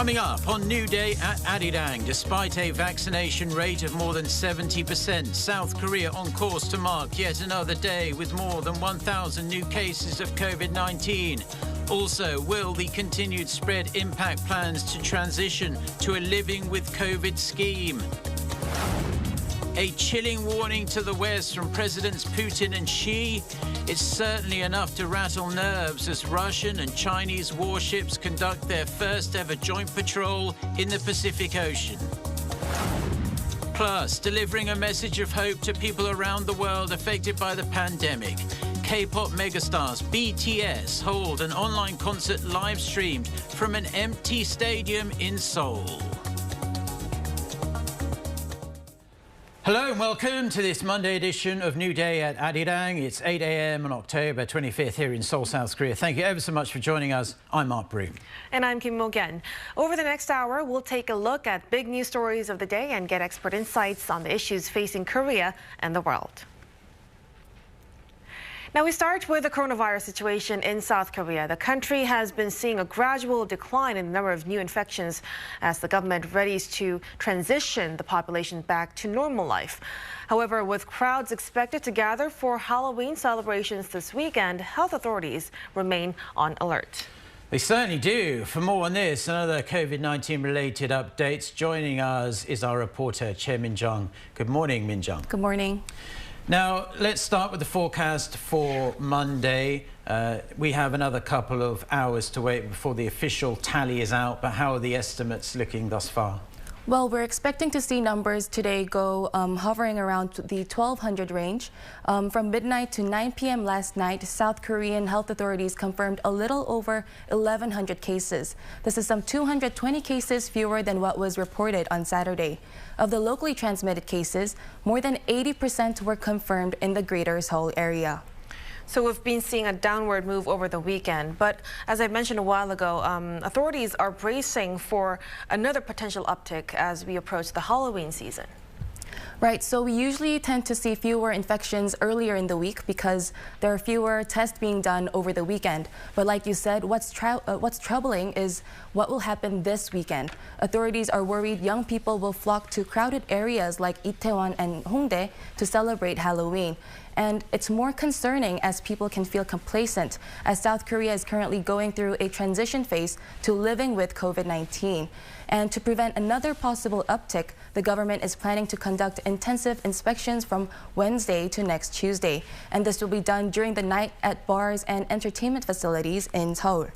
Coming up on New Day at Arirang, despite a vaccination rate of more than 70%, South Korea on course to mark yet another day with more than 1,000 new cases of COVID-19. Also, will the continued spread impact plans to transition to a living with COVID scheme? A chilling warning to the West from Presidents Putin and Xi. It's certainly enough to rattle nerves as Russian and Chinese warships conduct their first ever joint patrol in the Pacific Ocean. Plus, delivering a message of hope to people around the world affected by the pandemic. K-pop megastars BTS hold an online concert live streamed from an empty stadium in Seoul. Hello and welcome to this Monday edition of New Day at Arirang. It's 8 a.m. on October 25th here in Seoul, South Korea. Thank you ever so much for joining us. I'm Mark Broom. And I'm Kim Mo-gen. Over the next hour, we'll take a look at big news stories of the day and get expert insights on the issues facing Korea and the world. Now we start with the coronavirus situation in South Korea. The country has been seeing a gradual decline in the number of new infections as the government readies to transition the population back to normal life. However, with crowds expected to gather for Halloween celebrations this weekend, health authorities remain on alert. They certainly do. For more on this and other COVID-19 related updates, joining us is our reporter, Chair Min-jung. Good morning, Min-jung. Good morning. Now, let's start with the forecast for Monday. We have another couple of hours to wait before the official tally is out, but how are the estimates looking thus far? Well, we're expecting to see numbers today go hovering around the 1,200 range. From midnight to 9 p.m. last night, South Korean health authorities confirmed a little over 1,100 cases. This is some 220 cases fewer than what was reported on Saturday. Of the locally transmitted cases, more than 80% were confirmed in the greater Seoul area. So we've been seeing a downward move over the weekend, but as I mentioned a while ago, authorities are bracing for another potential uptick as we approach the Halloween season. Right, so we usually tend to see fewer infections earlier in the week because there are fewer tests being done over the weekend. But like you said, what's troubling is what will happen this weekend. Authorities are worried young people will flock to crowded areas like Itaewon and Hongdae to celebrate Halloween. And it's more concerning as people can feel complacent, as South Korea is currently going through a transition phase to living with COVID-19. And to prevent another possible uptick, the government is planning to conduct intensive inspections from Wednesday to next Tuesday. And this will be done during the night at bars and entertainment facilities in Seoul.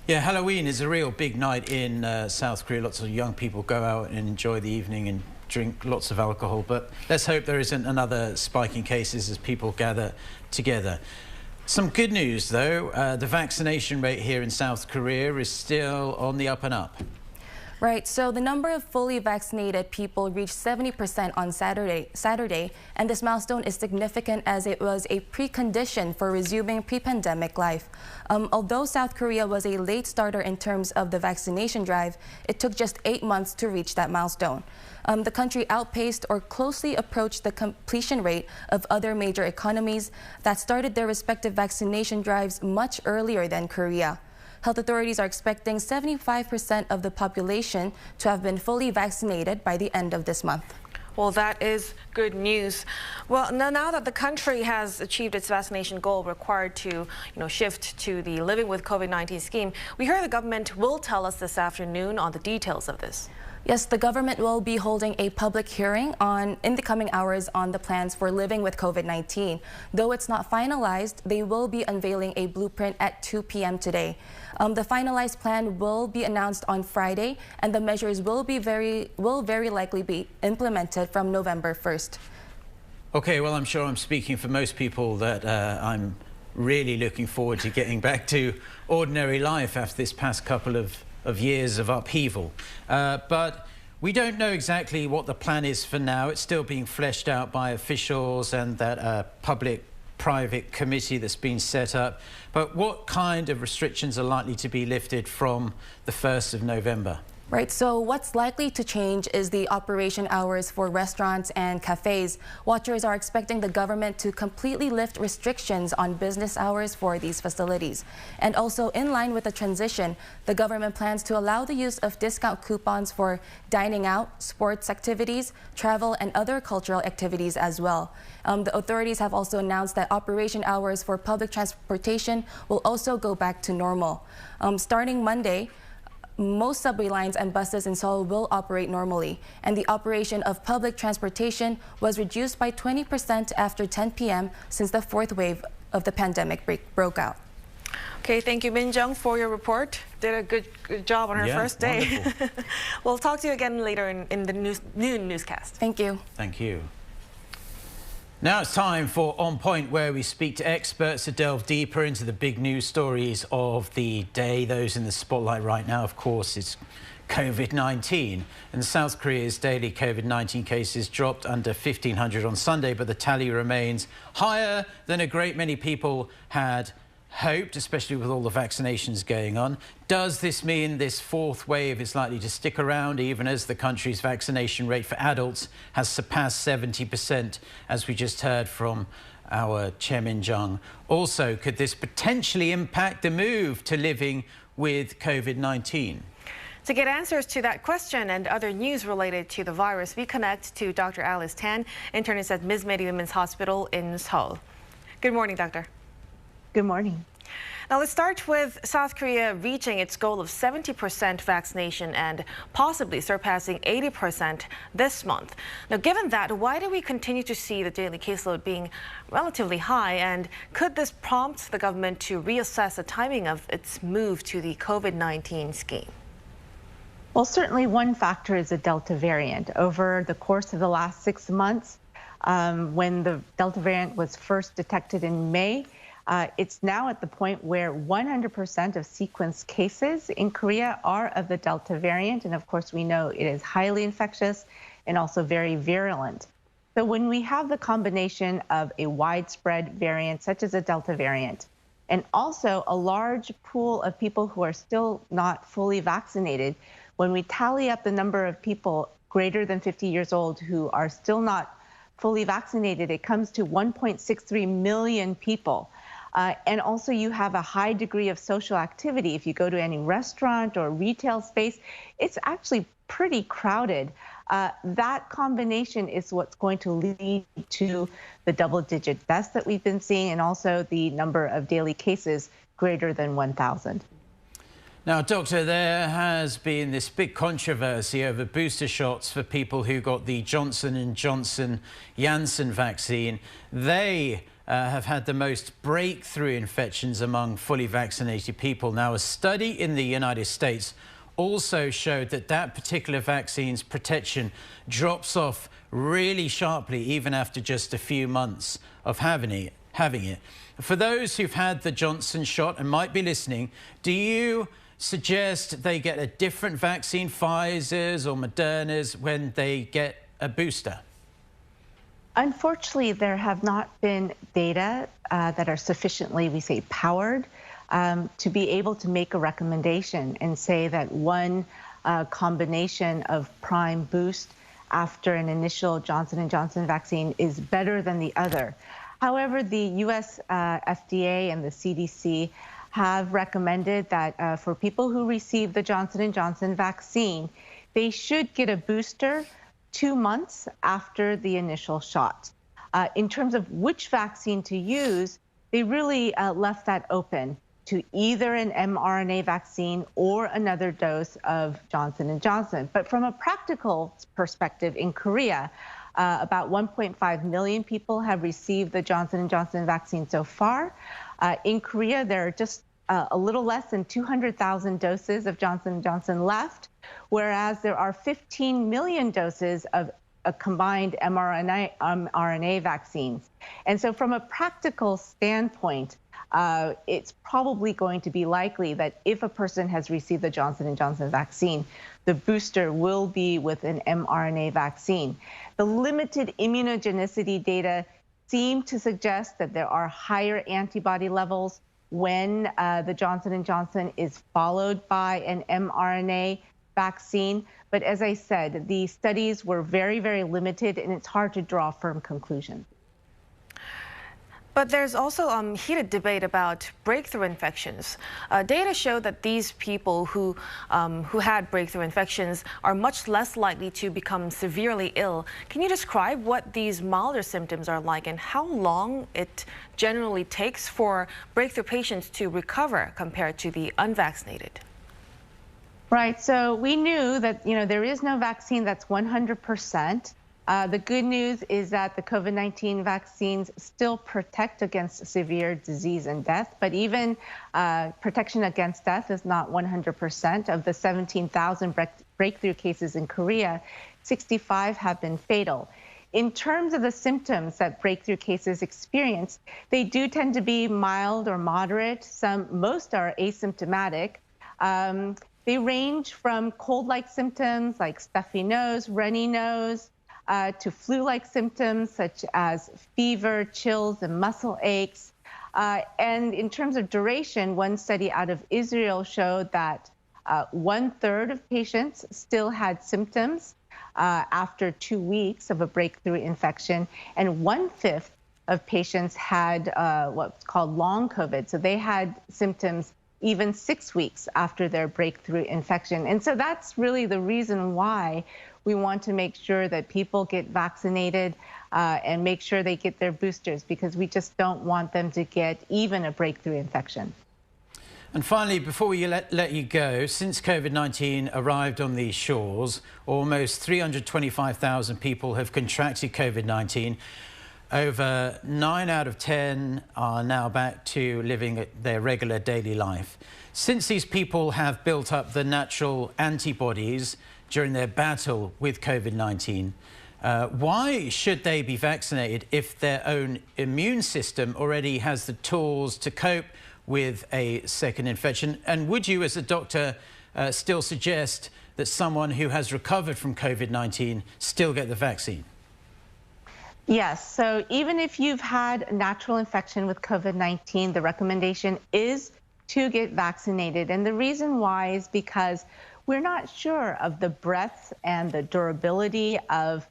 Yeah, Halloween is a real big night in South Korea. Lots of young people go out and enjoy the evening and drink lots of alcohol, but let's hope there isn't another spike in cases as people gather together. Some good news, though. The vaccination rate here in South Korea is still on the up and up. Right, so the number of fully vaccinated people reached 70% on Saturday, and this milestone is significant as it was a precondition for resuming pre-pandemic life. Although South Korea was a late starter in terms of the vaccination drive, it took just 8 months to reach that milestone. The country outpaced or closely approached the completion rate of other major economies that started their respective vaccination drives much earlier than Korea. Health authorities are expecting 75% of the population to have been fully vaccinated by the end of this month. Well, that is good news. Well, now that the country has achieved its vaccination goal required to shift to the Living with COVID-19 scheme, we heard the government will tell us this afternoon on the details of this. Yes, the government will be holding a public hearing in the coming hours on the plans for living with COVID-19. Though it's not finalized, they will be unveiling a blueprint at 2 p.m. today. The finalized plan will be announced on Friday, and the measures will very likely be implemented from November 1st. Okay, well, I'm sure I'm speaking for most people that I'm really looking forward to getting back to ordinary life after this past couple of years of upheaval. But we don't know exactly what the plan is for now. It's still being fleshed out by officials and that public-private committee that's been set up. But what kind of restrictions are likely to be lifted from the 1st of November? Right, so what's likely to change is the operation hours for restaurants and cafes. Watchers are expecting the government to completely lift restrictions on business hours for these facilities. And also in line with the transition, the government plans to allow the use of discount coupons for dining out, sports activities, travel, and other cultural activities as well. The authorities have also announced that operation hours for public transportation will also go back to normal. Starting Monday, most subway lines and buses in Seoul will operate normally, and the operation of public transportation was reduced by 20% after 10 p.m. since the fourth wave of the pandemic broke out. Okay, thank you, Min-jung, for your report. Did a good job on her first day. We'll talk to you again later in the noon newscast. Thank you. Thank you. Now it's time for On Point, where we speak to experts to delve deeper into the big news stories of the day. Those in the spotlight right now, of course, is COVID-19. And South Korea's daily COVID-19 cases dropped under 1,500 on Sunday, but the tally remains higher than a great many people had hoped, especially with all the vaccinations going on. Does this mean this fourth wave is likely to stick around, even as the country's vaccination rate for adults has surpassed 70%, as we just heard from our Jin-young? Also, could this potentially impact the move to living with COVID-19? To get answers to that question and other news related to the virus, we connect to Dr. Alice Tan, internist at Miss Mary Women's Hospital in Seoul. Good morning, doctor. Good morning. Now let's start with South Korea reaching its goal of 70% vaccination and possibly surpassing 80% this month. Now, given that, why do we continue to see the daily caseload being relatively high? And could this prompt the government to reassess the timing of its move to the COVID-19 scheme? Well, certainly one factor is the Delta variant. Over the course of the last 6 months, when the Delta variant was first detected in May, it's now at the point where 100% of sequenced cases in Korea are of the Delta variant. And of course, we know it is highly infectious and also very virulent. So when we have the combination of a widespread variant, such as the Delta variant, and also a large pool of people who are still not fully vaccinated, when we tally up the number of people greater than 50 years old who are still not fully vaccinated, it comes to 1.63 million people. And also you have a high degree of social activity. If you go to any restaurant or retail space, it's actually pretty crowded. That combination is what's going to lead to the double-digit deaths that we've been seeing, and also the number of daily cases greater than 1,000. Now, Doctor, there has been this big controversy over booster shots for people who got the Johnson & Johnson Janssen vaccine. They have had the most breakthrough infections among fully vaccinated people. Now, a study in the United States also showed that that particular vaccine's protection drops off really sharply, even after just a few months of having it. For those who've had the Johnson shot and might be listening, do you suggest they get a different vaccine, Pfizer's or Moderna's, when they get a booster? Unfortunately, there have not been data that are sufficiently, we say, powered to be able to make a recommendation and say that one combination of prime boost after an initial Johnson & Johnson vaccine is better than the other. However, the U.S. FDA and the CDC have recommended that for people who receive the Johnson & Johnson vaccine, they should get a booster 2 months after the initial shot. In terms of which vaccine to use, they really left that open to either an mRNA vaccine or another dose of Johnson & Johnson. But from a practical perspective in Korea, about 1.5 million people have received the Johnson & Johnson vaccine so far. In Korea, there are just a little less than 200,000 doses of Johnson & Johnson left, whereas there are 15 million doses of a combined mRNA vaccines. And so from a practical standpoint, it's probably going to be likely that if a person has received the Johnson & Johnson vaccine, the booster will be with an mRNA vaccine. The limited immunogenicity data seem to suggest that there are higher antibody levels when the Johnson & Johnson is followed by an mRNA vaccine. But as I said, the studies were very, very limited, and it's hard to draw firm conclusions. But there's also heated debate about breakthrough infections. Data show that these people who had breakthrough infections are much less likely to become severely ill. Can you describe what these milder symptoms are like and how long it generally takes for breakthrough patients to recover compared to the unvaccinated? Right. So we knew that, there is no vaccine that's 100%. The good news is that the COVID-19 vaccines still protect against severe disease and death, but even protection against death is not 100%. Of the 17,000 breakthrough cases in Korea, 65 have been fatal. In terms of the symptoms that breakthrough cases experience, they do tend to be mild or moderate. Most are asymptomatic. They range from cold-like symptoms like stuffy nose, runny nose, to flu-like symptoms such as fever, chills, and muscle aches. And in terms of duration, one study out of Israel showed that 1/3 of patients still had symptoms after 2 weeks of a breakthrough infection, and 1/5 of patients had what's called long COVID. So they had symptoms even 6 weeks after their breakthrough infection. And so that's really the reason why we want to make sure that people get vaccinated and make sure they get their boosters, because we just don't want them to get even a breakthrough infection. And finally, before we let you go, since COVID-19 arrived on these shores, almost 325,000 people have contracted COVID-19. Over 9 out of 10 are now back to living their regular daily life. Since these people have built up the natural antibodies during their battle with COVID-19, why should they be vaccinated if their own immune system already has the tools to cope with a second infection? And would you, as a doctor, still suggest that someone who has recovered from COVID-19 still get the vaccine? Yes, so even if you've had natural infection with COVID-19, the recommendation is to get vaccinated. And the reason why is because we're not sure of the breadth and the durability of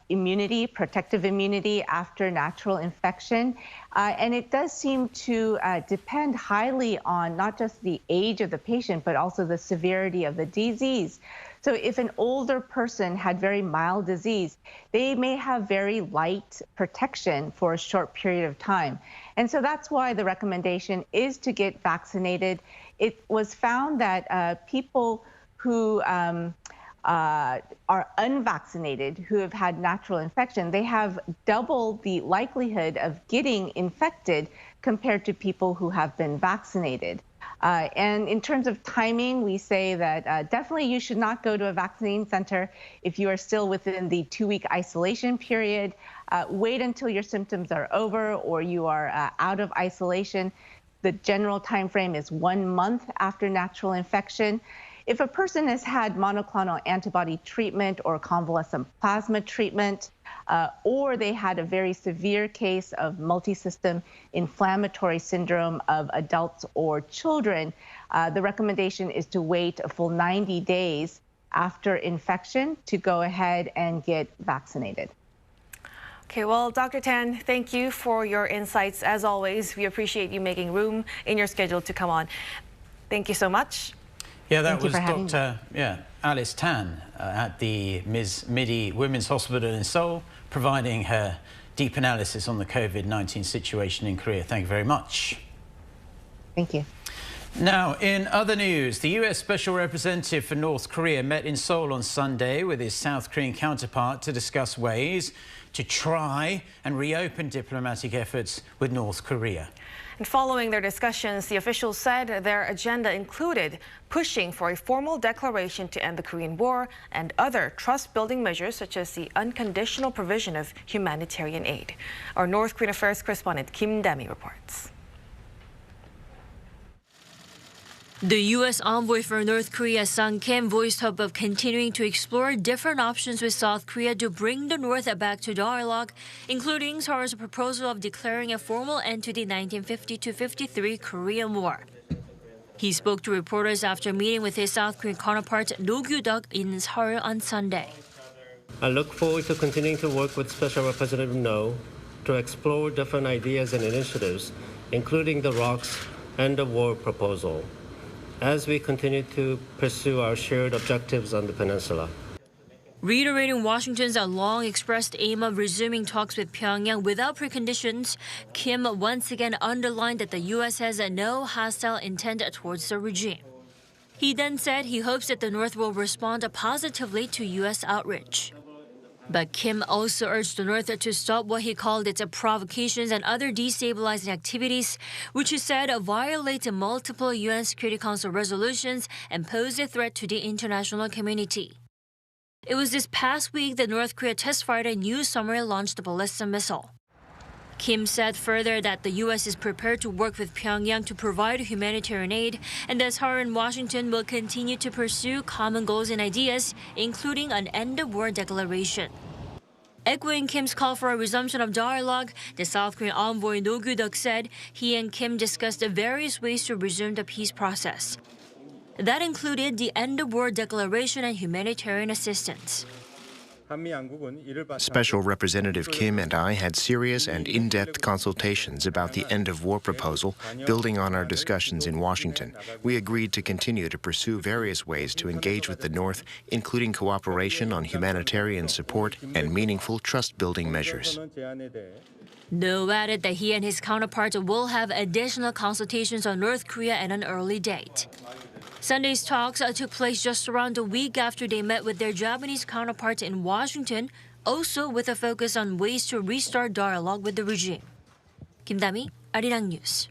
immunity, protective immunity after natural infection. And it does seem to depend highly on not just the age of the patient, but also the severity of the disease. So if an older person had very mild disease, they may have very light protection for a short period of time. And so that's why the recommendation is to get vaccinated. It was found that people who are unvaccinated, who have had natural infection, they have double the likelihood of getting infected compared to people who have been vaccinated. And in terms of timing, we say that definitely you should not go to a vaccine center if you are still within the 2-week isolation period. Wait until your symptoms are over or you are out of isolation. The general time frame is 1 month after natural infection. If a person has had monoclonal antibody treatment or convalescent plasma treatment, or they had a very severe case of multisystem inflammatory syndrome of adults or children, the recommendation is to wait a full 90 days after infection to go ahead and get vaccinated. Okay, well, Dr. Tan, thank you for your insights. As always, we appreciate you making room in your schedule to come on. Thank you so much. Yeah, that was Dr. Alice Tan at the Ms. Midi Women's Hospital in Seoul, providing her deep analysis on the COVID-19 situation in Korea. Thank you very much. Thank you. Now, in other news, the U.S. Special Representative for North Korea met in Seoul on Sunday with his South Korean counterpart to discuss ways to try and reopen diplomatic efforts with North Korea. And following their discussions, the officials said their agenda included pushing for a formal declaration to end the Korean War and other trust-building measures such as the unconditional provision of humanitarian aid. Our North Korean Affairs correspondent Kim Dami reports. The U.S. envoy for North Korea, Sang Kim, voiced hope of continuing to explore different options with South Korea to bring the North back to dialogue, including Seoul's proposal of declaring a formal end to the 1950-53 Korean War. He spoke to reporters after meeting with his South Korean counterpart No Kyu-duk in Seoul on Sunday. I look forward to continuing to work with Special Representative No to explore different ideas and initiatives, including the ROCs and the war proposal, as we continue to pursue our shared objectives on the peninsula. Reiterating Washington's long-expressed aim of resuming talks with Pyongyang without preconditions, Kim once again underlined that the U.S. has no hostile intent towards the regime. He then said he hopes that the North will respond positively to U.S. outreach. But Kim also urged the North to stop what he called its provocations and other destabilizing activities, which he said violate multiple UN Security Council resolutions and pose a threat to the international community. It was this past week that North Korea test-fired a new submarine-launched ballistic missile. Kim said further that the U.S. is prepared to work with Pyongyang to provide humanitarian aid, and that Seoul and Washington will continue to pursue common goals and ideas, including an end-of-war declaration. Echoing Kim's call for a resumption of dialogue, the South Korean envoy No Kyu-duk said he and Kim discussed various ways to resume the peace process. That included the end-of-war declaration and humanitarian assistance. Special Representative Kim and I had serious and in-depth consultations about the end-of-war proposal, building on our discussions in Washington. We agreed to continue to pursue various ways to engage with the North, including cooperation on humanitarian support and meaningful trust-building measures. No added that he and his counterpart will have additional consultations on North Korea at an early date. Sunday's talks took place just around a week after they met with their Japanese counterparts in Washington, also with a focus on ways to restart dialogue with the regime. Kim Da-mi, Arirang News.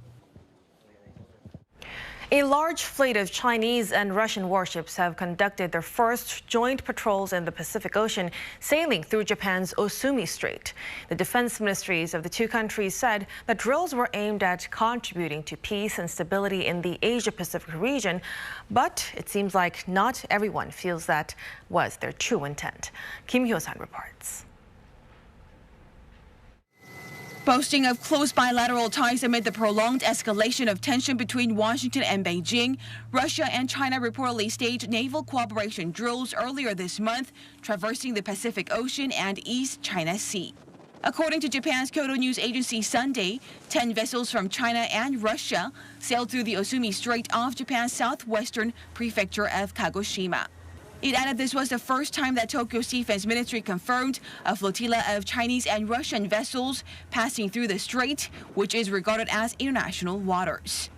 A large fleet of Chinese and Russian warships have conducted their first joint patrols in the Pacific Ocean, sailing through Japan's Osumi Strait. The defense ministries of the two countries said the drills were aimed at contributing to peace and stability in the Asia-Pacific region, but it seems like not everyone feels that was their true intent. Kim Hyo-san reports. Boasting of close bilateral ties amid the prolonged escalation of tension between Washington and Beijing, Russia and China reportedly staged naval cooperation drills earlier this month, traversing the Pacific Ocean and East China Sea. According to Japan's Kyodo news agency Sunday, 10 vessels from China and Russia sailed through the Osumi Strait off Japan's southwestern prefecture of Kagoshima. It added this was the first time that Tokyo's defense ministry confirmed a flotilla of Chinese and Russian vessels passing through the strait, which is regarded as international waters.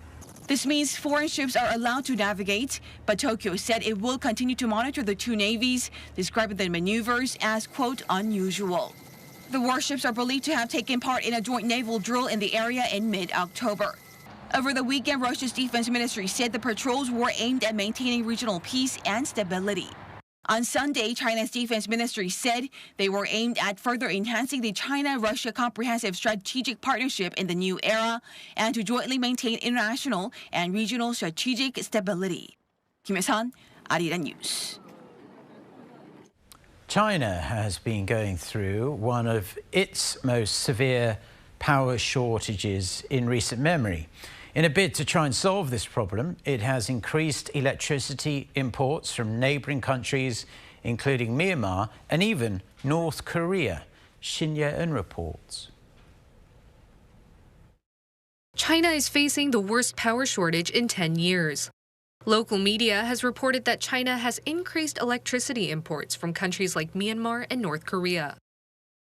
This means foreign ships are allowed to navigate, but Tokyo said it will continue to monitor the two navies, describing the maneuvers as, quote, unusual. The warships are believed to have taken part in a joint naval drill in the area in mid-October. Over the weekend, Russia's defense ministry said the patrols were aimed at maintaining regional peace and stability. On Sunday, China's defense ministry said they were aimed at further enhancing the China-Russia comprehensive strategic partnership in the new era and to jointly maintain international and regional strategic stability. Kim Hyo-sun, Arirang News. China has been going through one of its most severe power shortages in recent memory. In a bid to try and solve this problem, it has increased electricity imports from neighbouring countries, including Myanmar and even North Korea. Jin-young reports. China is facing the worst power shortage in 10 years. Local media has reported that China has increased electricity imports from countries like Myanmar and North Korea.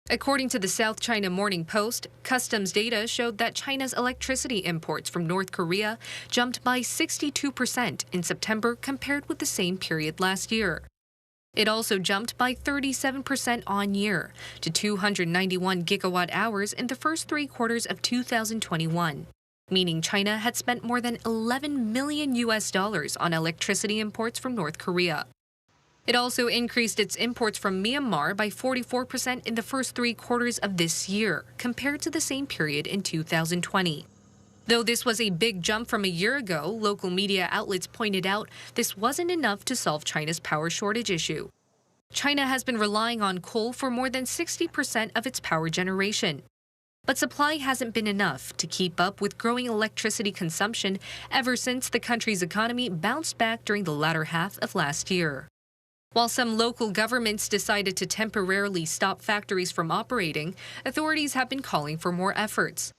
According to the South China Morning Post, customs data showed that China's electricity imports from North Korea jumped by 62% in September compared with the same period last year. It also jumped by 37% on year to 291 gigawatt hours in the first 3 quarters of 2021, meaning China had spent more than $11 million on electricity imports from North Korea. It also increased its imports from Myanmar by 44% in the first 3 quarters of this year, compared to the same period in 2020. Though this was a big jump from a year ago, local media outlets pointed out this wasn't enough to solve China's power shortage issue. China has been relying on coal for more than 60% of its power generation. But supply hasn't been enough to keep up with growing electricity consumption ever since the country's economy bounced back during the latter half of last year. While some local governments decided to temporarily stop factories from operating, authorities have been calling for more efforts,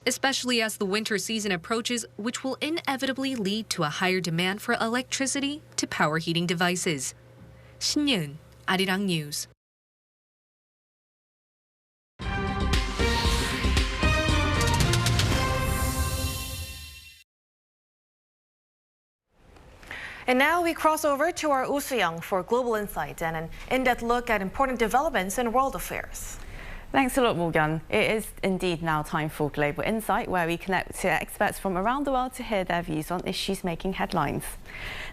especially as the winter season approaches, which will inevitably lead to a higher demand for electricity to power heating devices. Jin-young, Arirang News. And now we cross over to our Woo-Soo-young for Global Insight and an in-depth look at important developments in world affairs. Thanks a lot, Morgan. It is indeed now time for Global Insight, where we connect to experts from around the world to hear their views on issues making headlines.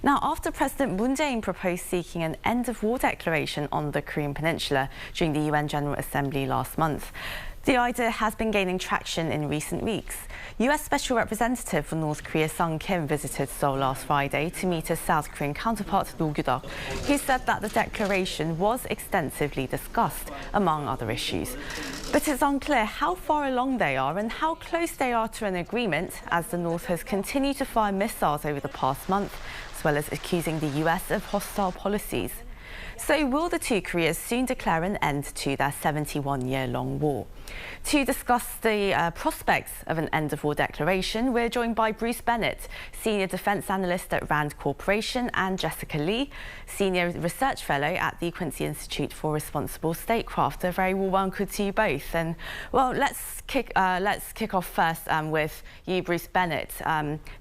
Now, after President Moon Jae-in proposed seeking an end-of-war declaration on the Korean Peninsula during the UN General Assembly last month, the idea has been gaining traction in recent weeks. US Special Representative for North Korea Sung Kim visited Seoul last Friday to meet his South Korean counterpart Roh Kyu-duk. He said that the declaration was extensively discussed, among other issues. But it's unclear how far along they are and how close they are to an agreement, as the North has continued to fire missiles over the past month, as well as accusing the US of hostile policies. So will the two Koreas soon declare an end to their 71-year-long war? To discuss the prospects of an end-of-war declaration, we're joined by Bruce Bennett, Senior Defence Analyst at RAND Corporation, and Jessica Lee, Senior Research Fellow at the Quincy Institute for Responsible Statecraft. A very warm welcome to you both. And well, let's kick off first with you, Bruce Bennett.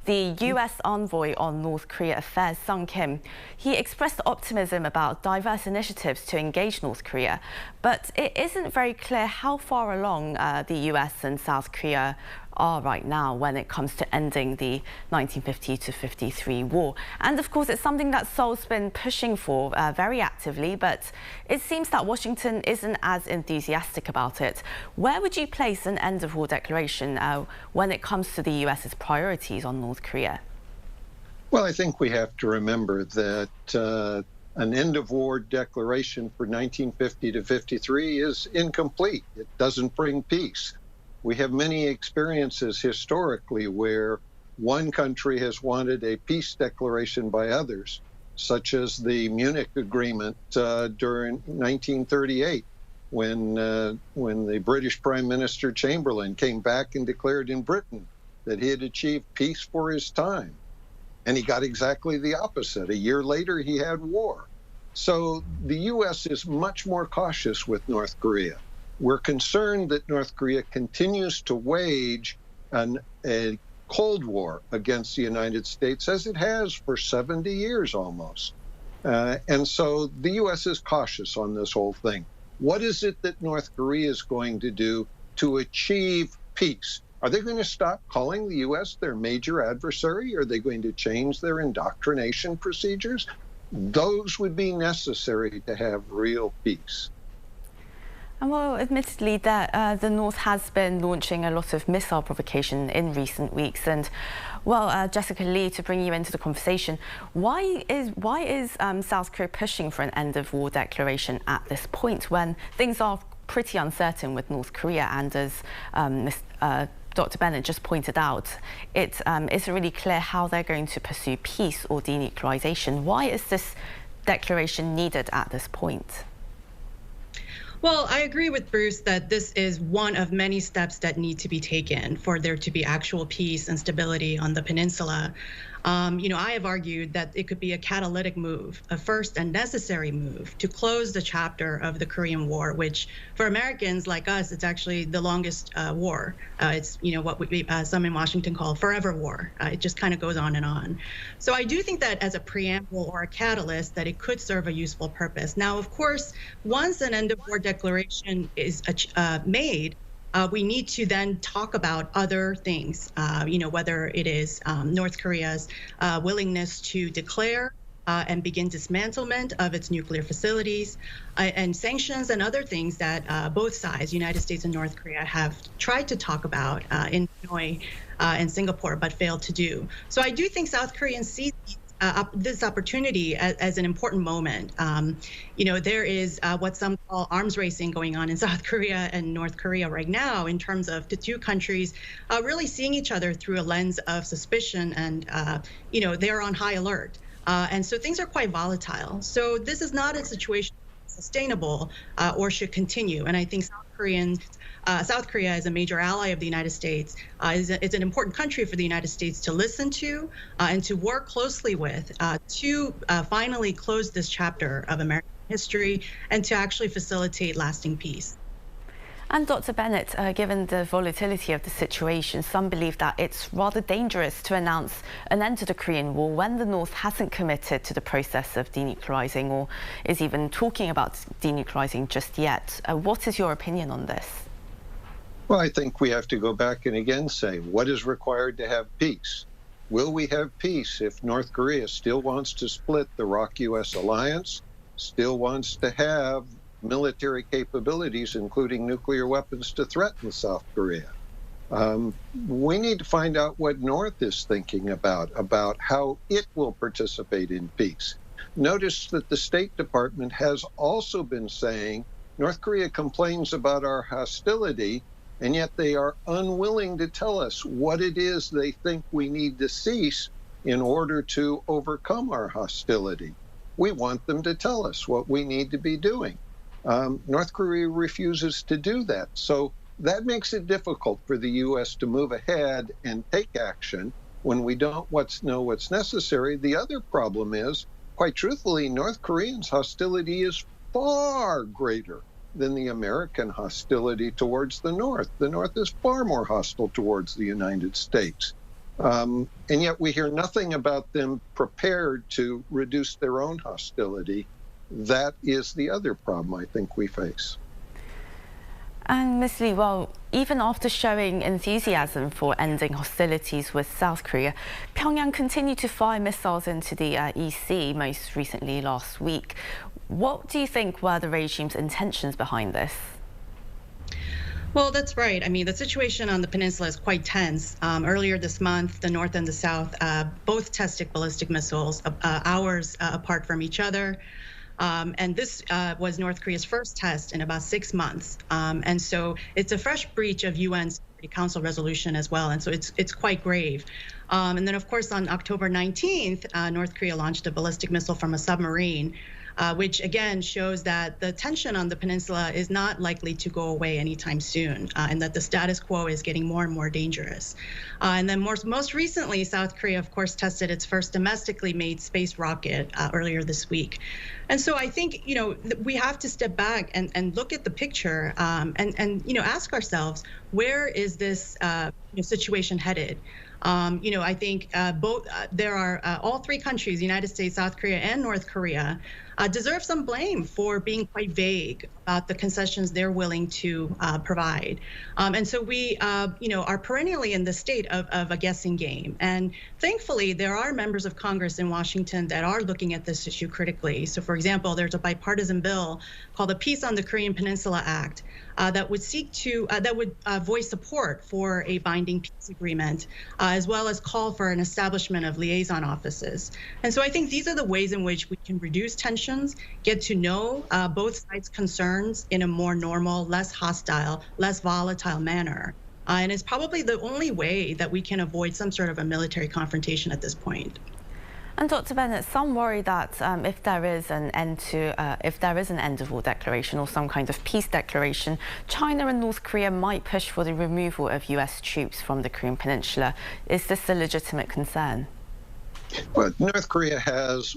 The US envoy on North Korea affairs, Sung Kim, he expressed optimism about diverse initiatives to engage North Korea, but it isn't very clear how far along the US and South Korea are right now when it comes to ending the 1950 to 53 war. And of course, it's something that Seoul's been pushing for very actively, but it seems that Washington isn't as enthusiastic about it. Where would you place an end-of-war declaration when it comes to the US's priorities on North Korea? Well, I think we have to remember that an end-of-war declaration for 1950 to 53 is incomplete. It doesn't bring peace. We have many experiences historically where one country has wanted a peace declaration by others, such as the Munich Agreement during 1938, when the British Prime Minister Chamberlain came back and declared in Britain that he had achieved peace for his time. And he got exactly the opposite. A year later, he had war. So the U.S. is much more cautious with North Korea. We're concerned that North Korea continues to wage a Cold War against the United States, as it has for 70 years almost. And so the U.S. is cautious on this whole thing. What is it that North Korea is going to do to achieve peace? Are they going to stop calling the U.S. their major adversary? Are they going to change their indoctrination procedures? Those would be necessary to have real peace. And well, admittedly, that the North has been launching a lot of missile provocation in recent weeks. And well, Jessica Lee, to bring you into the conversation, why is South Korea pushing for an end-of-war declaration at this point when things are pretty uncertain with North Korea? And as Dr. Bennett just pointed out, it isn't really clear how they're going to pursue peace or denuclearization. Why is this declaration needed at this point? Well, I agree with Bruce that this is one of many steps that need to be taken for there to be actual peace and stability on the peninsula. I have argued that it could be a catalytic move, a first and necessary move to close the chapter of the Korean War, which for Americans like us, it's actually the longest war. It's, what some in Washington call forever war. It just kind of goes on and on. So I do think that as a preamble or a catalyst, that it could serve a useful purpose. Now, of course, once an end of war declaration is made, we need to then talk about other things, whether it is North Korea's willingness to declare and begin dismantlement of its nuclear facilities and sanctions and other things that both sides, United States and North Korea, have tried to talk about in Hanoi and Singapore, but failed to do. So I do think South Koreans see these this opportunity as an important moment. There is what some call arms racing going on in South Korea and North Korea right now in terms of the two countries really seeing each other through a lens of suspicion, and they're on high alert. And so things are quite volatile. So this is not a situation sustainable or should continue. And I think South Korea is a major ally of the United States. It's an important country for the United States to listen to and to work closely with to finally close this chapter of American history and to actually facilitate lasting peace. And Dr. Bennett, given the volatility of the situation, some believe that it's rather dangerous to announce an end to the Korean War when the North hasn't committed to the process of denuclearizing or is even talking about denuclearizing just yet. What is your opinion on this? Well, I think we have to go back and again say, what is required to have peace? Will we have peace if North Korea still wants to split the ROK-US alliance, still wants to have military capabilities, including nuclear weapons, to threaten South Korea? We need to find out what North is thinking about how it will participate in peace. Notice that the State Department has also been saying North Korea complains about our hostility, and yet they are unwilling to tell us what it is they think we need to cease in order to overcome our hostility. We want them to tell us what we need to be doing. North Korea refuses to do that. So that makes it difficult for the U.S. to move ahead and take action when we don't know what's necessary. The other problem is, quite truthfully, North Koreans' hostility is far greater than the American hostility towards the North. The North is far more hostile towards the United States. And yet we hear nothing about them prepared to reduce their own hostility. That is the other problem I think we face. And Ms. Lee, well, even after showing enthusiasm for ending hostilities with South Korea, Pyongyang continued to fire missiles into the EC, most recently last week. What do you think were the regime's intentions behind this? Well, that's right. I mean, the situation on the peninsula is quite tense. Earlier this month, the North and the South both tested ballistic missiles hours apart from each other. And this was North Korea's first test in about 6 months. And so it's a fresh breach of UN Security Council resolution as well. And so it's quite grave. And then, of course, on October 19th, North Korea launched a ballistic missile from a submarine, which again shows that the tension on the peninsula is not likely to go away anytime soon, and that the status quo is getting more and more dangerous. And then most recently, South Korea, of course, tested its first domestically made space rocket earlier this week. And so I think, we have to step back and look at the picture and ask ourselves, where is this situation headed? I think there are all three countries, United States, South Korea, and North Korea, deserve some blame for being quite vague about the concessions they're willing to provide. And so we, are perennially in the state of a guessing game. And thankfully, there are members of Congress in Washington that are looking at this issue critically. So, for example, there's a bipartisan bill called the Peace on the Korean Peninsula Act that would voice support for a binding peace agreement, as well as call for an establishment of liaison offices. And so I think these are the ways in which we can reduce tensions, get to know both sides' concerns in a more normal, less hostile, less volatile manner. And it's probably the only way that we can avoid some sort of a military confrontation at this point. And Dr. Bennett, some worry that if there is an end of war declaration or some kind of peace declaration, China and North Korea might push for the removal of US troops from the Korean Peninsula. Is this a legitimate concern? Well, North Korea has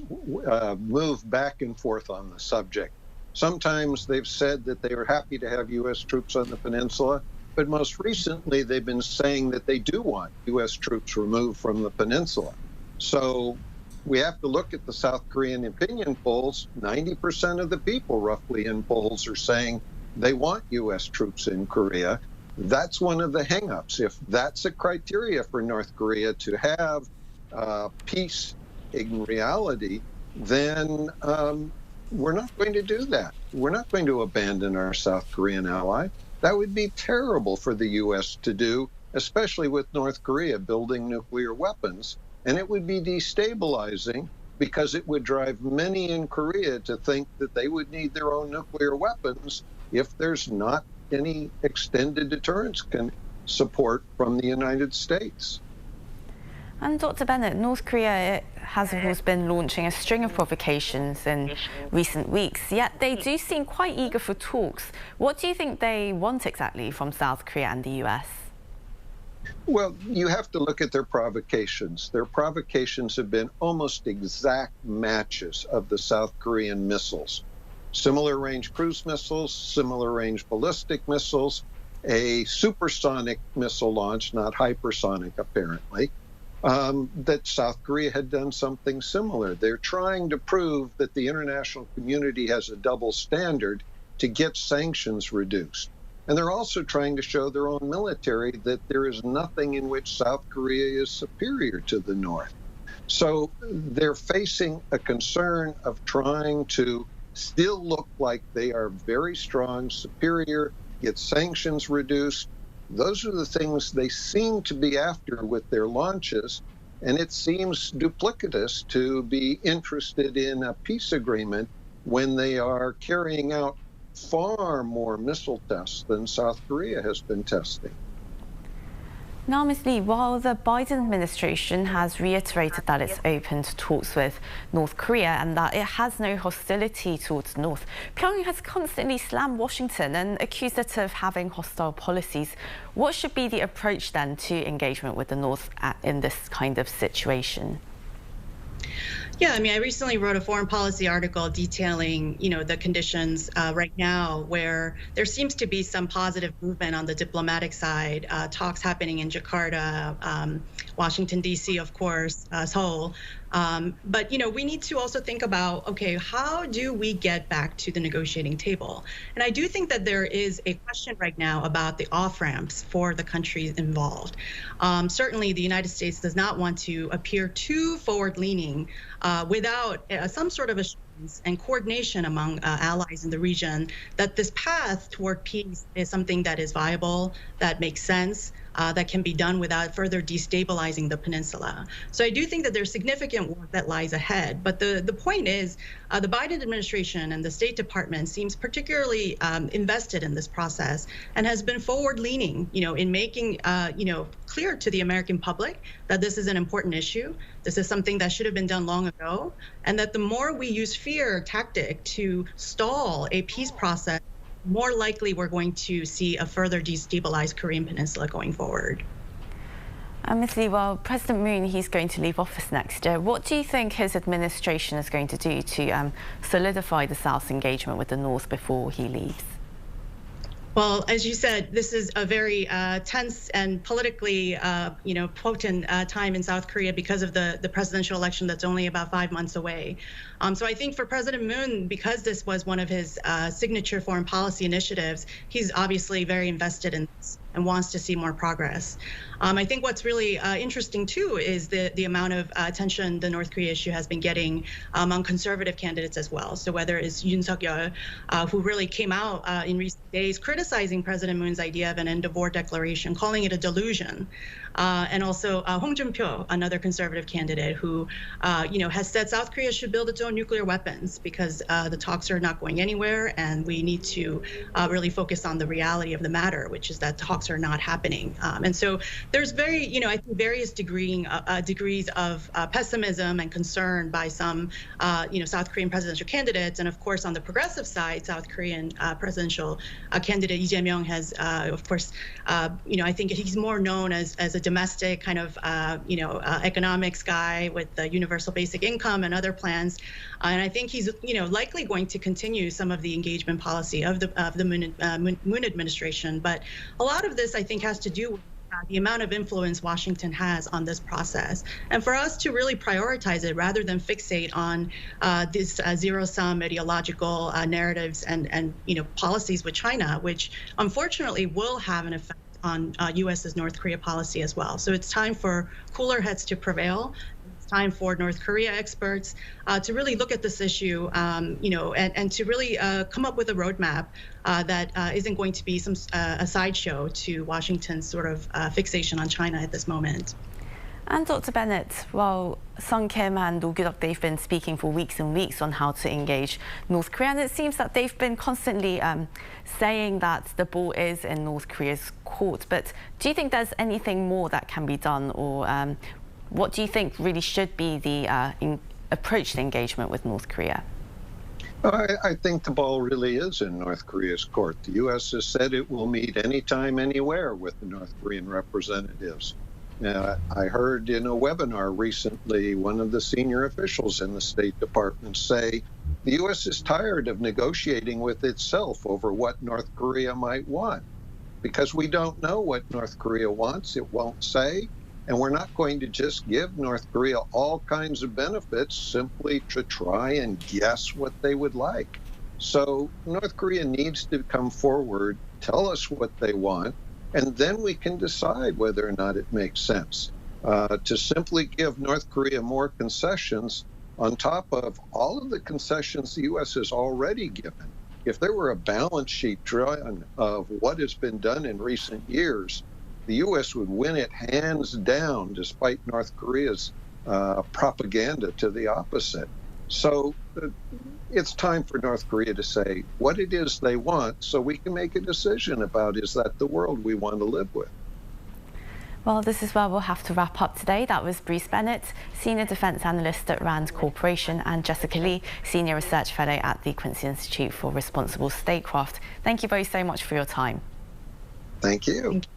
moved back and forth on the subject. Sometimes they've said that they are happy to have US troops on the peninsula, but most recently they've been saying that they do want US troops removed from the peninsula. So we have to look at the South Korean opinion polls. 90% of the people roughly in polls are saying they want U.S. troops in Korea. That's one of the hangups. If that's a criteria for North Korea to have peace in reality, then we're not going to do that. We're not going to abandon our South Korean ally. That would be terrible for the U.S. to do, especially with North Korea building nuclear weapons. And it would be destabilizing because it would drive many in Korea to think that they would need their own nuclear weapons if there's not any extended deterrence support from the United States. And Dr. Bennett, North Korea has of course been launching a string of provocations in recent weeks, yet they do seem quite eager for talks. What do you think they want exactly from South Korea and the US? Well, you have to look at their provocations. Their provocations have been almost exact matches of the South Korean missiles. Similar range cruise missiles, similar range ballistic missiles, a supersonic missile launch, not hypersonic apparently, that South Korea had done something similar. They're trying to prove that the international community has a double standard to get sanctions reduced. And they're also trying to show their own military that there is nothing in which South Korea is superior to the North. So they're facing a concern of trying to still look like they are very strong, superior, get sanctions reduced. Those are the things they seem to be after with their launches. And it seems duplicitous to be interested in a peace agreement when they are carrying out far more missile tests than South Korea has been testing. Now, Ms. Lee, while the Biden administration has reiterated that it's open to talks with North Korea and that it has no hostility towards the North, Pyongyang has constantly slammed Washington and accused it of having hostile policies. What should be the approach then to engagement with the North in this kind of situation? Yeah, I mean, I recently wrote a foreign policy article detailing, the conditions right now where there seems to be some positive movement on the diplomatic side, talks happening in Jakarta, Washington, D.C., of course, Seoul. But, we need to also think about, okay, how do we get back to the negotiating table? And I do think that there is a question right now about the off-ramps for the countries involved. Certainly, the United States does not want to appear too forward-leaning without some sort of assurance and coordination among allies in the region that this path toward peace is something that is viable, that makes sense, that can be done without further destabilizing the peninsula. So I do think that there's significant work that lies ahead. But the point is, the Biden administration and the State Department seems particularly invested in this process and has been forward-leaning, in making, clear to the American public that this is an important issue. This is something that should have been done long ago, and that the more we use fear tactic to stall a peace process, more likely we're going to see a further destabilized Korean peninsula going forward. Ms. Lee, well, President Moon, he's going to leave office next year. What do you think his administration is going to do to solidify the South's engagement with the North before he leaves? Well, as you said, this is a very tense and politically, potent time in South Korea because of the presidential election that's only about 5 months away. So I think for President Moon, because this was one of his signature foreign policy initiatives, he's obviously very invested in this and wants to see more progress. I think what's really interesting, too, is the amount of attention the North Korea issue has been getting among conservative candidates as well. So whether it's Yoon Suk-yeol, who really came out in recent days criticizing President Moon's idea of an end-of-war declaration, calling it a delusion, and also Hong Jun-pyo, another conservative candidate who, has said South Korea should build its own nuclear weapons because the talks are not going anywhere, and we need to really focus on the reality of the matter, which is that talks are not happening. And so there's I think various degrees of pessimism and concern by some, South Korean presidential candidates, and of course on the progressive side, South Korean presidential candidate Jin-young has, of course, I think he's more known as a domestic kind of, economics guy with the universal basic income and other plans. And I think he's, likely going to continue some of the engagement policy of the Moon administration. But a lot of this, I think, has to do with the amount of influence Washington has on this process. And for us to really prioritize it rather than fixate on this zero-sum ideological narratives and policies with China, which unfortunately will have an effect on U.S.'s North Korea policy as well. So it's time for cooler heads to prevail. It's time for North Korea experts to really look at this issue, and to really come up with a roadmap that isn't going to be a sideshow to Washington's sort of fixation on China at this moment. And Dr. Bennett, well, Sung Kim and Oh Gyu-duk, they've been speaking for weeks and weeks on how to engage North Korea, and it seems that they've been constantly saying that the ball is in North Korea's court. But do you think there's anything more that can be done, or what do you think really should be the approach to engagement with North Korea? I think the ball really is in North Korea's court. The U.S. has said it will meet anytime, anywhere with the North Korean representatives. I heard in a webinar recently one of the senior officials in the State Department say the U.S. is tired of negotiating with itself over what North Korea might want. Because we don't know what North Korea wants, it won't say, and we're not going to just give North Korea all kinds of benefits simply to try and guess what they would like. So North Korea needs to come forward, tell us what they want, and then we can decide whether or not it makes sense. To simply give North Korea more concessions on top of all of the concessions the U.S. has already given. If there were a balance sheet drawn of what has been done in recent years, the U.S. would win it hands down, despite North Korea's propaganda to the opposite. So it's time for North Korea to say what it is they want so we can make a decision about, is that the world we want to live with? Well, this is where we'll have to wrap up today. That was Bruce Bennett, Senior Defence Analyst at RAND Corporation, and Jessica Lee, Senior Research Fellow at the Quincy Institute for Responsible Statecraft. Thank you both so much for your time. Thank you. Thank you.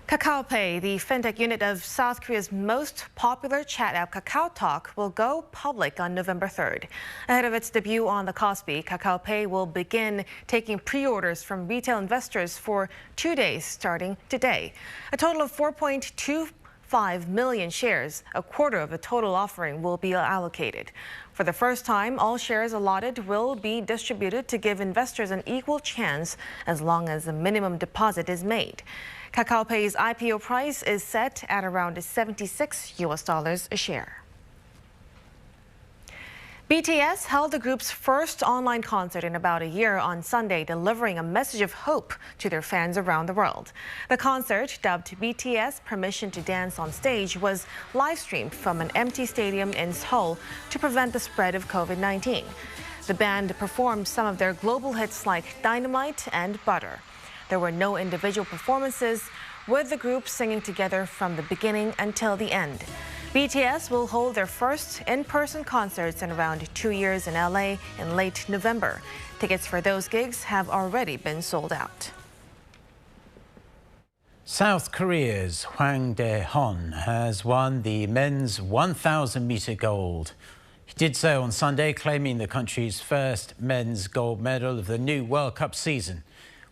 Kakao Pay, the fintech unit of South Korea's most popular chat app Kakao Talk, will go public on November 3rd. Ahead of its debut on the Kospi, Kakao Pay will begin taking pre-orders from retail investors for 2 days starting today. A total of 4.25 million shares, a quarter of the total offering, will be allocated. For the first time, all shares allotted will be distributed to give investors an equal chance as long as a minimum deposit is made. Kakao Pay's IPO price is set at around $76 a share. BTS held the group's first online concert in about a year on Sunday, delivering a message of hope to their fans around the world. The concert, dubbed BTS Permission to Dance on Stage, was live-streamed from an empty stadium in Seoul to prevent the spread of COVID-19. The band performed some of their global hits like Dynamite and Butter. There were no individual performances, with the group singing together from the beginning until the end. BTS will hold their first in-person concerts in around 2 years in LA in late November. Tickets for those gigs have already been sold out. South Korea's Hwang Dae-heon has won the men's 1,000-meter gold. He did so on Sunday, claiming the country's first men's gold medal of the new World Cup season.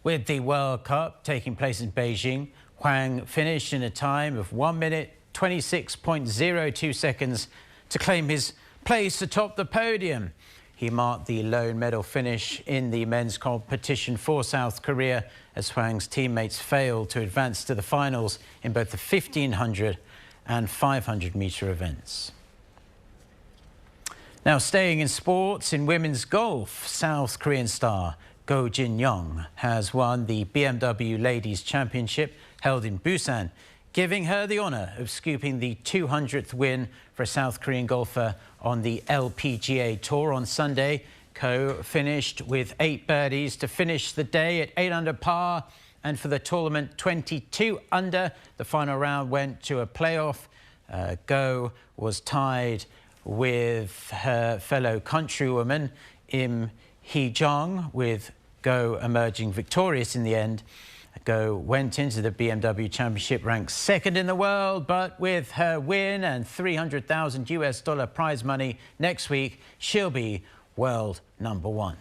With the World Cup taking place in Beijing, Hwang finished in a time of 1 minute 26.02 seconds to claim his place atop the podium. He marked the lone medal finish in the men's competition for South Korea as Hwang's teammates failed to advance to the finals in both the 1,500 and 500-meter events. Now, staying in sports, in women's golf, South Korean star Jin-young has won the BMW Ladies Championship held in Busan, giving her the honour of scooping the 200th win for a South Korean golfer on the LPGA Tour on Sunday. Ko finished with 8 birdies to finish the day at 8 under par, and for the tournament 22 under. The final round went to a playoff. Go was tied with her fellow countrywoman Im Hee-jung, with Go emerging victorious in the end. Go went into the BMW Championship ranked second in the world, but with her win and $300,000 prize money next week, she'll be world number one.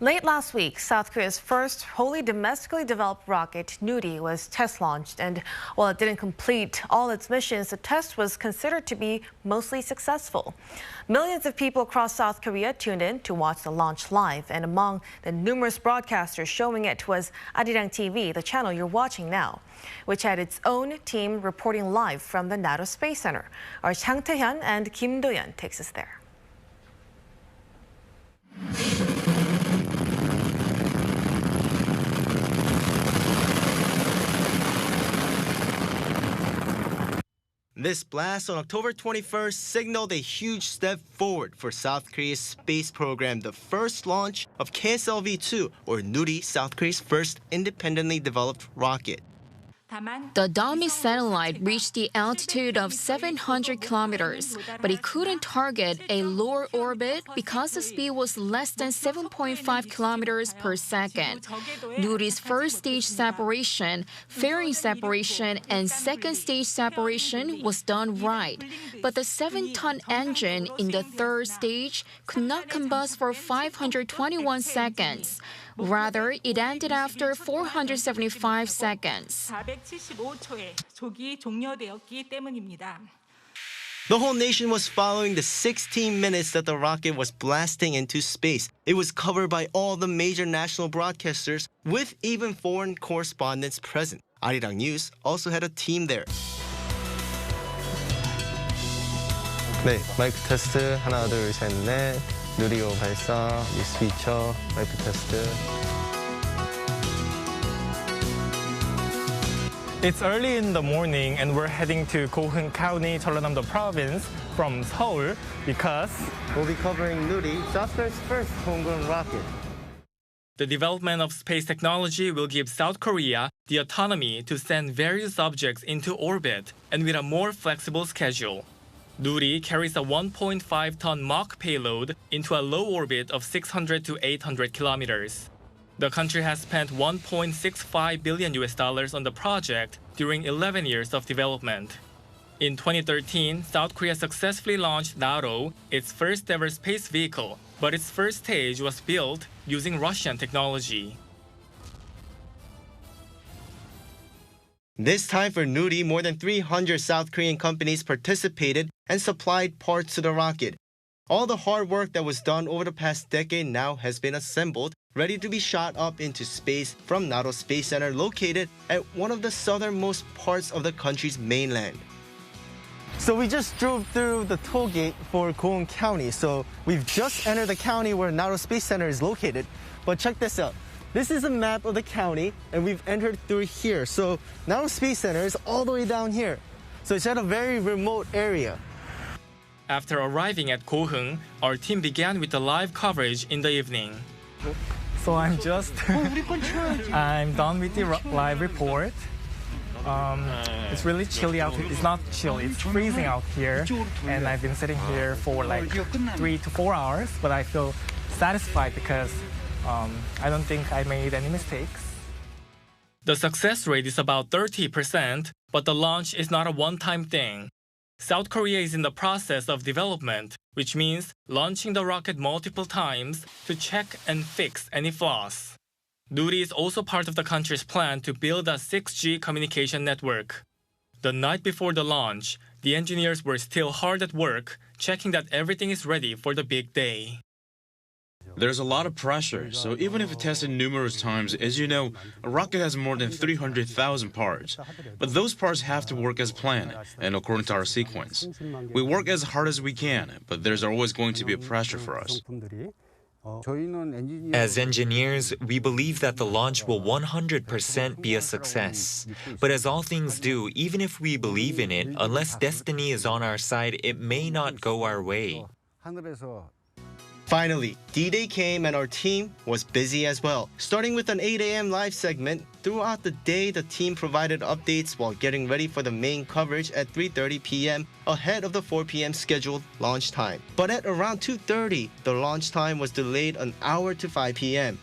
Late last week, South Korea's first wholly domestically developed rocket, Nuri, was test launched. And while it didn't complete all its missions, the test was considered to be mostly successful. Millions of people across South Korea tuned in to watch the launch live. And among the numerous broadcasters showing it was Arirang TV, the channel you're watching now, which had its own team reporting live from the NATO Space Center. Our Hwang Dae-heon and Kim Do-yeon takes us there. This blast on October 21st signaled a huge step forward for South Korea's space program, the first launch of KSLV-2, or Nuri, South Korea's first independently developed rocket. The dummy satellite reached the altitude of 700 kilometers, but it couldn't target a lower orbit because the speed was less than 7.5 kilometers per second. Nuri's first stage separation, fairing separation, and second stage separation was done right, but the 7-ton engine in the third stage could not combust for 521 seconds. Rather, it ended after 475 seconds. The whole nation was following the 16 minutes that the rocket was blasting into space. It was covered by all the major national broadcasters, with even foreign correspondents present. Arirang News also had a team there. 네, 마이크 테스트 하나, 둘, 셋, 넷. 누리호 발사, 뉴스 피처, 마이크 테스트. It's early in the morning and we're heading to Gohung County, Jeollanam-do Province from Seoul because we'll be covering Nuri, South Korea's first homegrown rocket. The development of space technology will give South Korea the autonomy to send various objects into orbit and with a more flexible schedule. Nuri carries a 1.5-ton Mach payload into a low orbit of 600 to 800 kilometers. The country has spent $1.65 billion on the project during 11 years of development. In 2013, South Korea successfully launched NATO, its first ever space vehicle, but its first stage was built using Russian technology. This time for Nuri, more than 300 South Korean companies participated and supplied parts to the rocket. All the hard work that was done over the past decade now has been assembled, ready to be shot up into space from NATO Space Center located at one of the southernmost parts of the country's mainland. So we just drove through the toll gate for Gohung County. So we've just entered the county where NATO Space Center is located. But check this out. This is a map of the county, and we've entered through here. So NATO Space Center is all the way down here. So it's at a very remote area. After arriving at Gohung, our team began with the live coverage in the evening. So I'm done with the live report. It's really chilly out here. It's not chilly, it's freezing out here. And I've been sitting here for like 3 to 4 hours, but I feel satisfied because I don't think I made any mistakes. The success rate is about 30%, but the launch is not a one-time thing. South Korea is in the process of development, which means launching the rocket multiple times to check and fix any flaws. Nuri is also part of the country's plan to build a 6G communication network. The night before the launch, the engineers were still hard at work, checking that everything is ready for the big day. There's a lot of pressure, so even if tested numerous times, as you know, a rocket has more than 300,000 parts. But those parts have to work as planned and according to our sequence. We work as hard as we can, but there's always going to be a pressure for us. As engineers, we believe that the launch will 100% be a success. But as all things do, even if we believe in it, unless destiny is on our side, it may not go our way. Finally, D-Day came and our team was busy as well. Starting with an 8 a.m. live segment, throughout the day the team provided updates while getting ready for the main coverage at 3:30 p.m. ahead of the 4 p.m. scheduled launch time. But at around 2:30, the launch time was delayed an hour to 5 p.m.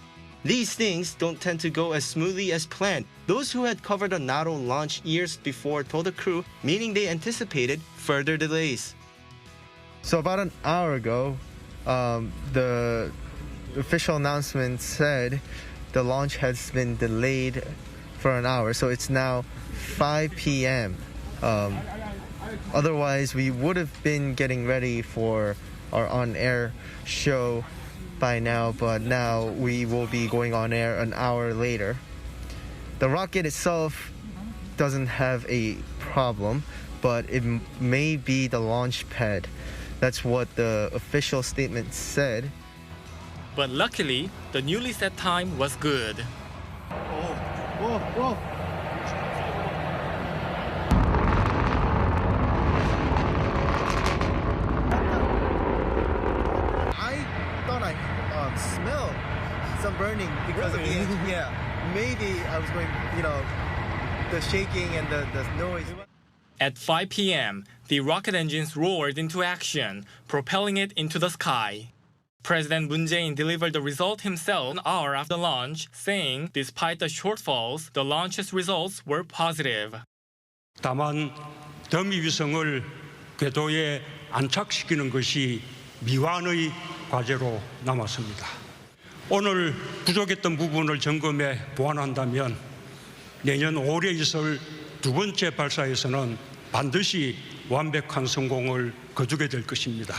These things don't tend to go as smoothly as planned. Those who had covered a NATO launch years before told the crew, meaning they anticipated further delays. So about an hour ago, the official announcement said the launch has been delayed for an hour, so it's now 5 p.m. Otherwise, we would have been getting ready for our on-air show by now, but now we will be going on air an hour later. The rocket itself doesn't have a problem, but it may be the launch pad. That's what the official statement said. But luckily, the newly set time was good. Whoa. I thought I smelled some burning because of the engine. Yeah, maybe I was going, the shaking and the noise. At 5 p.m., the rocket engines roared into action, propelling it into the sky. President Moon Jae-in delivered the result himself an hour after launch, saying despite the shortfalls, the launch's results were positive. 다만 더미 위성을 궤도에 안착시키는 것이 미완의 과제로 남았습니다. 오늘 부족했던 부분을 점검해 보완한다면 내년 올해 있을 두 번째 발사에서는 반드시 완벽한 성공을 거두게 될 것입니다.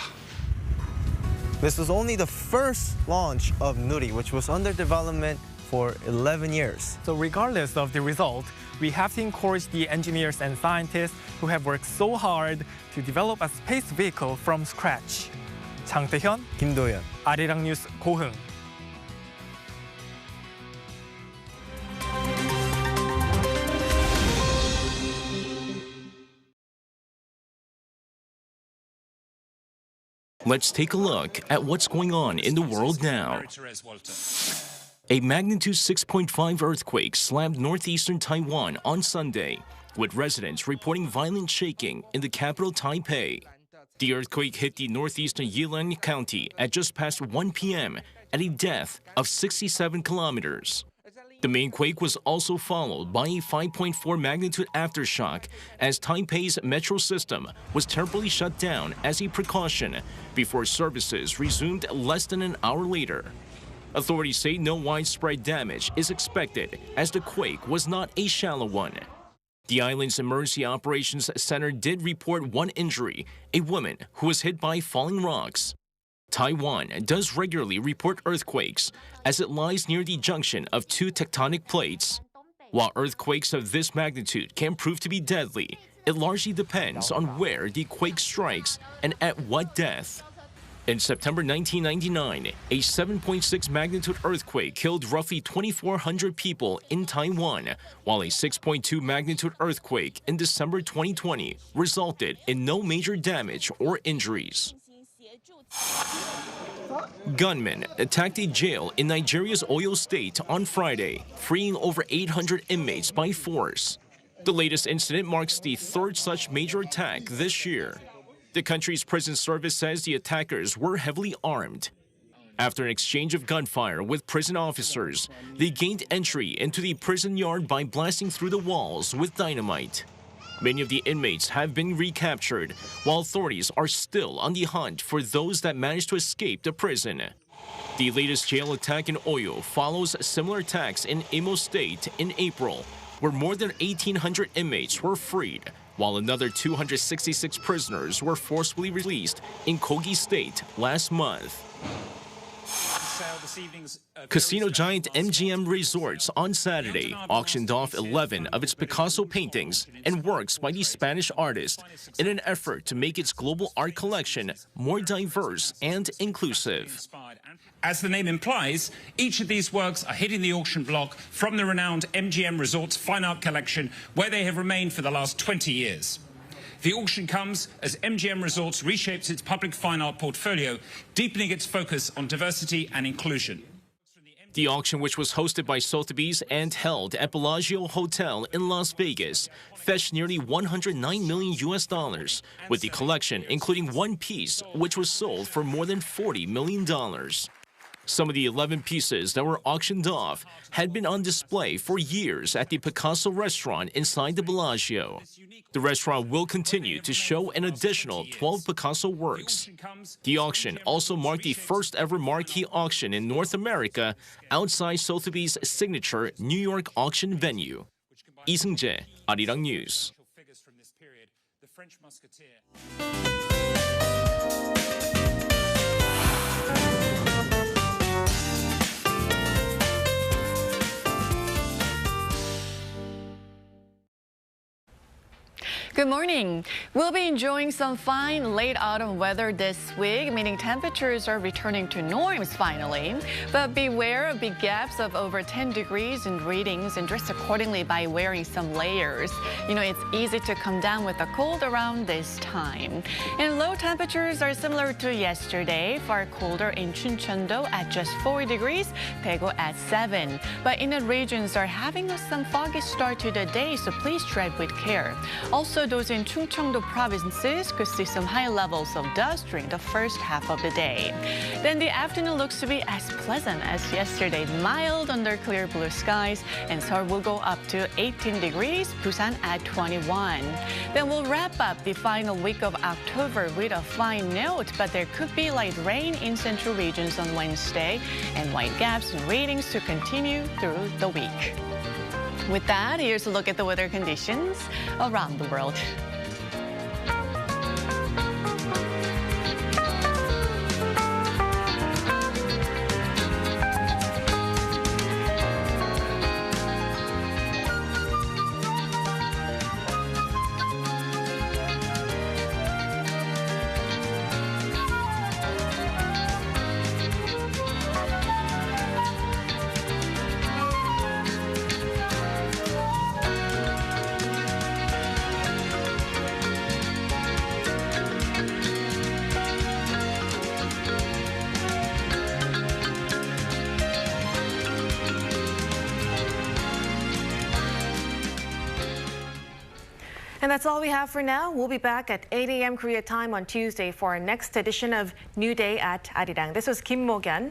This was only the first launch of Nuri, which was under development for 11 years. So regardless of the result, we have to encourage the engineers and scientists who have worked so hard to develop a space vehicle from scratch. Hwang Dae-heon, 김도현, Arirang News 고흥. Let's take a look at what's going on in the world now. A magnitude 6.5 earthquake slammed northeastern Taiwan on Sunday, with residents reporting violent shaking in the capital Taipei. The earthquake hit the northeastern Yilan County at just past 1 p.m. at a depth of 67 kilometers. The main quake was also followed by a 5.4 magnitude aftershock as Taipei's metro system was temporarily shut down as a precaution before services resumed less than an hour later. Authorities say no widespread damage is expected as the quake was not a shallow one. The island's Emergency Operations Center did report one injury, a woman who was hit by falling rocks. Taiwan does regularly report earthquakes as it lies near the junction of two tectonic plates. While earthquakes of this magnitude can prove to be deadly, it largely depends on where the quake strikes and at what depth. In September 1999, a 7.6 magnitude earthquake killed roughly 2,400 people in Taiwan, while a 6.2 magnitude earthquake in December 2020 resulted in no major damage or injuries. Gunmen attacked a jail in Nigeria's Oyo State on Friday, freeing over 800 inmates by force. The latest incident marks the third such major attack this year. The country's prison service says the attackers were heavily armed. After an exchange of gunfire with prison officers, they gained entry into the prison yard by blasting through the walls with dynamite. Many of the inmates have been recaptured, while authorities are still on the hunt for those that managed to escape the prison. The latest jail attack in Oyo follows similar attacks in Imo State in April, where more than 1,800 inmates were freed, while another 266 prisoners were forcibly released in Kogi State last month. Casino giant MGM Resorts on Saturday auctioned off 11 of its Picasso paintings and works by the Spanish artist in an effort to make its global art collection more diverse and inclusive. As the name implies, each of these works are hitting the auction block from the renowned MGM Resorts Fine Art Collection, where they have remained for the last 20 years. The auction comes as MGM Resorts reshapes its public fine art portfolio, deepening its focus on diversity and inclusion. The auction, which was hosted by Sotheby's and held at Bellagio Hotel in Las Vegas, fetched nearly $109 million, with the collection including one piece, which was sold for more than $40 million. Some of the 11 pieces that were auctioned off had been on display for years at the Picasso restaurant inside the Bellagio. The restaurant will continue to show an additional 12 Picasso works. The auction also marked the first ever marquee auction in North America outside Sotheby's signature New York auction venue. Lee Seung-jae, Arirang News. Good morning. We'll be enjoying some fine late autumn weather this week, meaning temperatures are returning to norms finally. But beware of big gaps of over 10 degrees in readings and dress accordingly by wearing some layers. You know, it's easy to come down with a cold around this time. And low temperatures are similar to yesterday, far colder in Chuncheon-do at just 4 degrees, Daegu at 7. But inland regions are having some foggy start to the day, so please tread with care. Also, those in Chungcheong-do provinces could see some high levels of dust during the first half of the day. Then the afternoon looks to be as pleasant as yesterday, mild under clear blue skies, and Seoul will go up to 18 degrees, Busan at 21. Then we'll wrap up the final week of October with a fine note, but there could be light rain in central regions on Wednesday, and wide gaps in readings to continue through the week. With that, here's a look at the weather conditions around the world. And that's all we have for now. We'll be back at 8 a.m. Korea time on Tuesday for our next edition of New Day at Arirang. This was Kim Mo-gyun.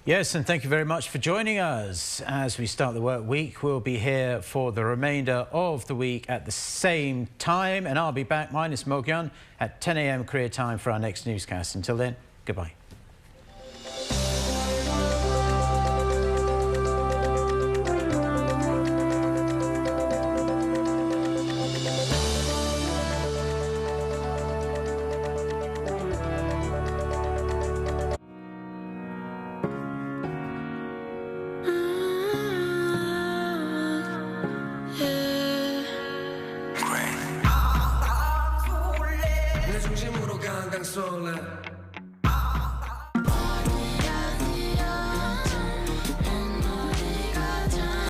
Yes, and thank you very much for joining us. As we start the work week, we'll be here for the remainder of the week at the same time. And I'll be back, minus Mo-gyun, at 10 a.m. Korea time for our next newscast. Until then, goodbye. 중심으로 강강 쏠래